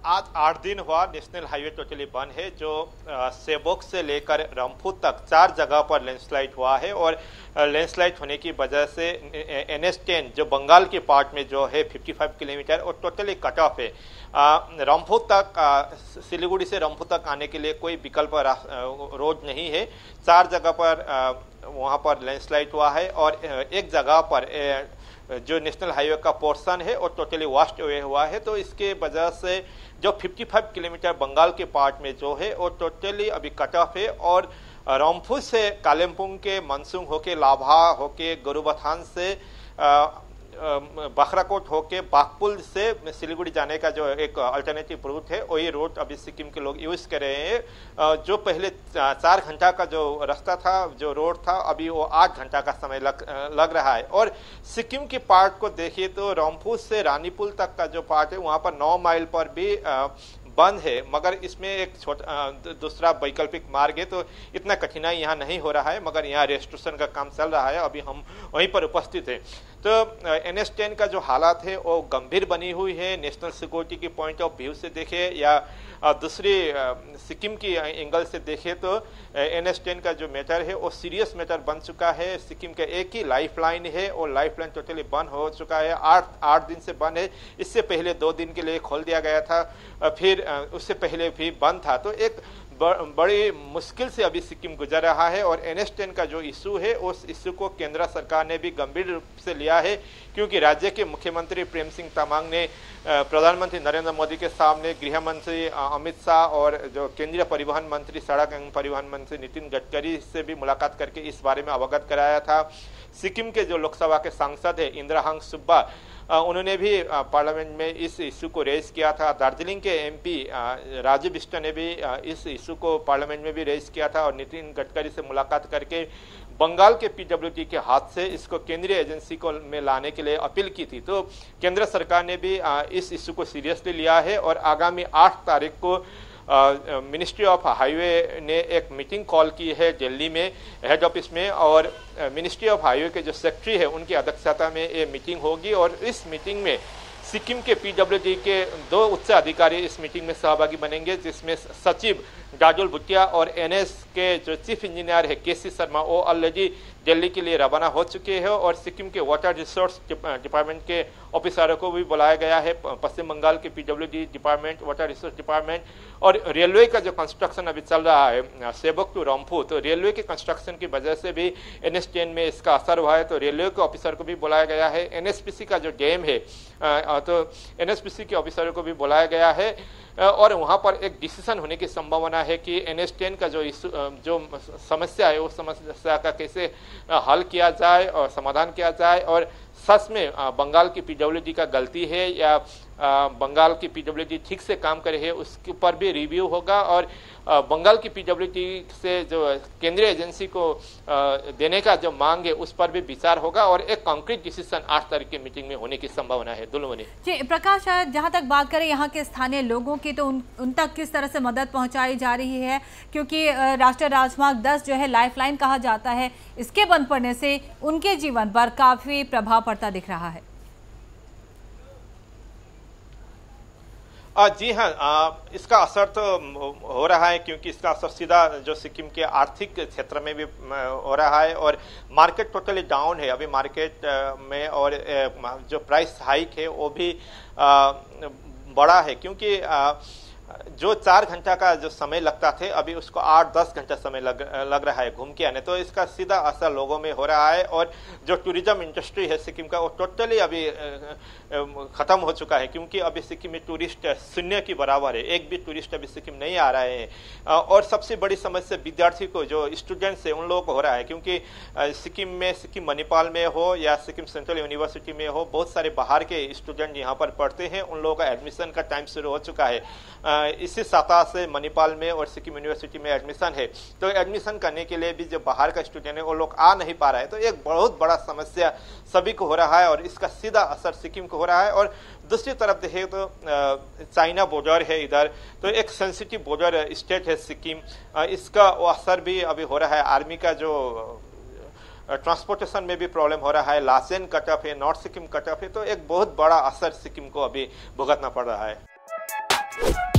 आज 8 दिन हुआ नेशनल हाईवे टोटली बंद है। जो सेबोक से लेकर रंफू तक 4 जगह पर लैंडस्लाइड हुआ है और लैंडस्लाइड होने की वजह से NH10 जो बंगाल के पार्ट में जो है 55 किलोमीटर और टोटली कट ऑफ है। रंफू तक सिलीगुड़ी से रंफू तक आने के लिए कोई विकल्प रोड नहीं है। 4 जगह पर वहां पर लैंडस्लाइड हुआ है और एक जगह पर जो नेशनल हाईवे का पोर्शन है और टोटली वॉश्ड अवे हुआ है। तो इसके वजह से जो 55 किलोमीटर बंगाल के पार्ट में जो है वो टोटली अभी कट ऑफ है और रंफू से कालिम्पोंग के मनसुंग होके लाभा होके गुरुबथान से बखराकोट होके बागपुल से सिलीगुड़ी जाने का जो एक अल्टरनेटिव रूट है वही रूट अभी सिक्किम के लोग यूज कर रहे हैं। जो पहले 4 घंटा का जो रास्ता था, जो रोड था, अभी वो 8 घंटा का समय लग रहा है। और सिक्किम के पार्ट को देखिए तो रंफू से रानीपुल तक का जो पार्ट है वहां पर 9 माइल पर भी बंद है, मगर इसमें एक दूसरा वैकल्पिक मार्ग है, तो इतना कठिनाई यहाँ नहीं हो रहा है। मगर यहाँ रेस्टोरेशन का काम चल रहा है, अभी हम वहीं पर उपस्थित हैं। तो NH10 का जो हालात है वो गंभीर बनी हुई है। नेशनल सिक्योरिटी की पॉइंट ऑफ व्यू से देखे या दूसरी सिक्किम की एंगल से देखे तो NH10 का जो मैटर है वो सीरियस मैटर बन चुका है। सिक्किम का एक ही लाइफलाइन है और लाइफलाइन टोटली बंद हो चुका है। 8 दिन से बंद है। इससे पहले 2 दिन के लिए खोल दिया गया था, फिर उससे पहले भी बंद था। तो एक बड़ी मुश्किल से अभी सिक्किम गुजर रहा है और NH10 का जो इशू है उस इशू को केंद्र सरकार ने भी गंभीर रूप से लिया है, क्योंकि राज्य के मुख्यमंत्री प्रेम सिंह तमांग ने प्रधानमंत्री नरेंद्र मोदी के सामने गृह मंत्री अमित शाह और जो केंद्रीय परिवहन मंत्री, सड़क एवं परिवहन मंत्री नितिन गडकरी से भी मुलाकात करके इस बारे में अवगत कराया था। सिक्किम के जो लोकसभा के सांसद है इंद्रहांग सुब्बा, उन्होंने भी पार्लियामेंट में इस इशू को रेज किया था। दार्जिलिंग के MP राजू बिष्ट ने भी इस इशू को पार्लियामेंट में भी रेज किया था और नितिन गडकरी से मुलाकात करके बंगाल के PWD के हाथ से इसको केंद्रीय एजेंसी को में लाने के लिए अपील की थी। तो केंद्र सरकार ने भी इस इशू को सीरियसली लिया है और आगामी 8 तारीख को मिनिस्ट्री ऑफ हाईवे ने एक मीटिंग कॉल की है दिल्ली में हेड ऑफिस में, और मिनिस्ट्री ऑफ हाईवे के जो सेक्रेटरी है उनकी अध्यक्षता में ये मीटिंग होगी। और इस मीटिंग में सिक्किम के PWD के 2 उच्च अधिकारी इस मीटिंग में सहभागी बनेंगे, जिसमें सचिव डाजुल भुटिया और NS के जो चीफ इंजीनियर है KC शर्मा, वो ऑलरेडी दिल्ली के लिए रवाना हो चुके हैं। और सिक्किम के वाटर रिसोर्स डिपार्टमेंट के ऑफिसरों को भी बुलाया गया है। पश्चिम बंगाल के PWD department, water resource department और रेलवे का जो कंस्ट्रक्शन अभी चल रहा है सेबोक टू रंफू, तो रेलवे के कंस्ट्रक्शन की वजह से भी NH10 में इसका असर हुआ है, तो रेलवे के ऑफिसर को भी बुलाया गया है। NSPC का जो डैम है तो NSPC के ऑफिसरों को भी बुलाया गया है और वहां पर एक डिसीजन होने की संभावना है कि NH10 का जो समस्या है उस समस्या का कैसे हल किया जाए और समाधान किया जाए, और सच में बंगाल की PWD का गलती है या बंगाल की PWD ठीक से काम करे है, उसके ऊपर भी रिव्यू होगा। और बंगाल की PWD से जो केंद्रीय एजेंसी को देने का जो मांग है उस पर भी विचार होगा और एक कॉन्क्रीट डिसीजन 8 तारीख की मीटिंग में होने की संभावना है। दुलमनी जी प्रकाश, जहां तक बात करें यहाँ के स्थानीय लोगों की, तो उन तक किस तरह से मदद पहुंचाई जा रही है, क्योंकि राष्ट्रीय राजमार्ग 10 जो है लाइफलाइन कहा जाता है, इसके बंद पड़ने से उनके जीवन पर काफी प्रभाव पड़ता दिख रहा है। जी हाँ, इसका असर तो हो रहा है, क्योंकि इसका असर सीधा जो सिक्किम के आर्थिक क्षेत्र में भी हो रहा है और मार्केट टोटली डाउन है अभी मार्केट में, और जो प्राइस हाइक है वो भी बड़ा है, क्योंकि जो 4 घंटा का जो समय लगता थे अभी उसको 8-10 घंटा समय लग रहा है घूम के आने। तो इसका सीधा असर लोगों में हो रहा है और जो टूरिज्म इंडस्ट्री है सिक्किम का वो टोटली अभी खत्म हो चुका है, क्योंकि अभी सिक्किम में टूरिस्ट 0 के बराबर है। एक भी टूरिस्ट अभी सिक्किम नहीं आ रहे हैं और सबसे बड़ी समस्या विद्यार्थी को, जो स्टूडेंट्स है उन लोगों को हो रहा है, क्योंकि सिक्किम में, सिक्किम मणिपाल में हो या सिक्किम सेंट्रल यूनिवर्सिटी में हो, बहुत सारे बाहर के स्टूडेंट यहाँ पर पढ़ते हैं, उन लोगों का एडमिशन का टाइम शुरू हो चुका है। इसी सप्ताह से मणिपाल में और सिक्किम यूनिवर्सिटी में एडमिशन है, तो एडमिशन करने के लिए भी जो बाहर का स्टूडेंट है वो लोग आ नहीं पा रहा है। तो एक बहुत बड़ा समस्या सभी को हो रहा है और इसका सीधा असर सिक्किम को हो रहा है। और दूसरी तरफ देखें तो चाइना बॉर्डर है इधर, तो एक सेंसिटिव बॉर्डर स्टेट है सिक्किम, इसका वो असर भी अभी हो रहा है। आर्मी का जो ट्रांसपोर्टेशन में भी प्रॉब्लम हो रहा है, लाचेन कट ऑफ है, नॉर्थ सिक्किम कट ऑफ है, तो एक बहुत बड़ा असर सिक्किम को अभी भुगतना पड़ रहा है। है।